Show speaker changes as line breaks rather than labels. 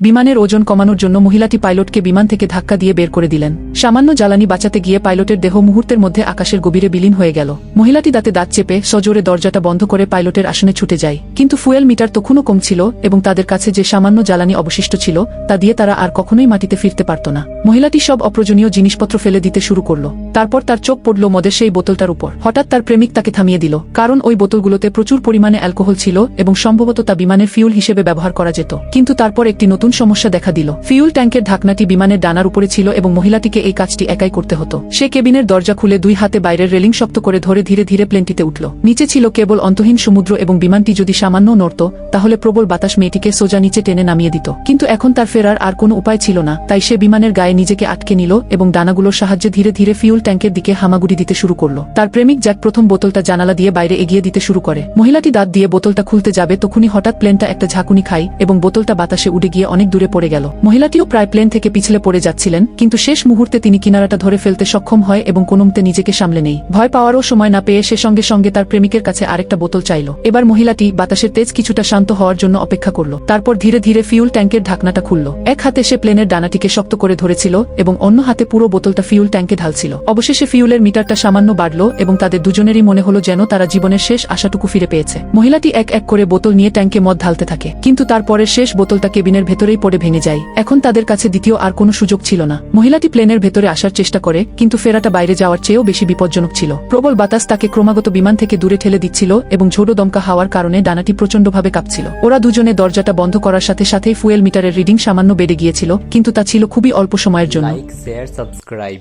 বিমানের ওজন কমানোর জন্য মহিলাটি পাইলটকে বিমান থেকে ধাক্কা দিয়ে বের করে দিলেন। সামান্য জ্বালানি বাঁচাতে গিয়ে পাইলটের দেহ মুহূর্তের মধ্যে আকাশের গভীরে বিলীন হয়ে গেল। মহিলাটি দাঁতে দাঁত চেপে সজোরে দরজাটা বন্ধ করে পাইলটের আসনে ছুটে যায়, কিন্তু ফুয়েল মিটার তখনও কম ছিল এবং তাদের কাছে যে সামান্য জ্বালানি অবশিষ্ট ছিল তা দিয়ে তারা আর কখনোই মাটিতে ফিরতে পারত না। মহিলাটি সব অপ্রয়োজনীয় জিনিসপত্র ফেলে দিতে শুরু করল। তারপর তার চোখ পড়ল মদের সেই বোতলটার উপর। হঠাৎ তার প্রেমিক তাকে থামিয়ে দিল, কারণ ওই বোতলগুলোতে প্রচুর পরিমাণে অ্যালকোহল ছিল এবং সম্ভবত তা বিমানের ফিউল হিসেবে ব্যবহার করা যেত। কিন্তু তারপর একটি নতুন সমস্যা দেখা দিল। ফিউল ট্যাঙ্কের ঢাকনাটি বিমানের ডানার উপরে ছিল এবং মহিলাটিকে এই কাজটি একাই করতে হতো। সে কেবিনের দরজা খুলে দুই হাতে বাইরের রেলিং শক্ত করে ধরে ধীরে ধীরে প্লেনটিতে উঠল। নিচে ছিল কেবল অন্তহীন সমুদ্র এবং বিমানটি যদি সামান্য নড়ত তাহলে প্রবল বাতাস মেয়েটিকে সোজা নিচে টেনে নামিয়ে দিত। কিন্তু এখন তার ফেরার আর কোনো উপায় ছিল না, তাই সে বিমানের গায়ে নিজেকে আটকে নিল এবং ডানাগুলোর সাহায্যে ধীরে ধীরে ফিউল ট্যাঙ্কের দিকে হামাগুড়ি দিতে শুরু করল। তার প্রেমিক জ্যাক প্রথম বোতলটা জানালা দিয়ে বাইরে এগিয়ে দিতে শুরু করে। মহিলাটি দাঁত দিয়ে বোতলটা খুলতে যাবে, তখনই হঠাৎ প্লেনটা একটা ঝাঁকুনি খায় এবং বোতলটা বাতাসে উড়ে গিয়ে অনেক দূরে পড়ে গেল। মহিলাটিও প্রায় প্লেন থেকে পিছলে পড়ে যাচ্ছিলেন, কিন্তু শেষ মুহূর্তে তিনি কিনারাটা ধরে ফেলতে সক্ষম হয় এবং কোনোমতে নিজেকে সামলে নেই। ভয় পাওয়ারও সময় না পেয়ে সে সঙ্গে সঙ্গে তার প্রেমিকের কাছে আরেকটা বোতল চাইল। এবার মহিলাটি বাতাসের তেজ কিছুটা শান্ত হওয়ার জন্য অপেক্ষা করল। তারপর ধীরে ধীরে ফিউল ট্যাঙ্কের ঢাকনাটা খুলল। এক হাতে সে প্লেনের ডানাটিকে শক্ত করে ধরেছিল এবং অন্য হাতে পুরো বোতলটা ফিউল ট্যাঙ্কে ঢালছিল। অবশেষে ফিউলের মিটারটা সামান্য বাড়ল এবং তাদের দুজনেরই মনে হলো যেন তারা জীবনের শেষ আশাটুকু ফিরে পেয়েছে। মহিলাটি এক এক করে বোতল নিয়ে ট্যাঙ্কে মদ ঢালতে থাকে, কিন্তু তারপরের শেষ বোতলটা কেবিনের ভেতরেই পড়ে ভেঙে যায়। এখন তাদের কাছে দ্বিতীয় আর কোনো সুযোগ ছিল না। মহিলাটি প্লেনের ভেতরে আসার চেষ্টা করে, কিন্তু ফেরাটা বাইরে যাওয়ার চেয়েও বেশি বিপজ্জনক ছিল। প্রবল বাতাস তাকে ক্রমাগত বিমান থেকে দূরে ঠেলে দিচ্ছিল এবং ঝোড়ো দমকা হাওয়ার কারণে ডানাটি প্রচণ্ডভাবে কাঁপছিল। ওরা দুজনে দরজাটা বন্ধ করার সাথে সাথেই ফুয়েল মিটারের রিডিং সামান্য বেড়ে গিয়েছিল, কিন্তু তা ছিল খুবই অল্প সময়ের জন্য।
Like, share, subscribe.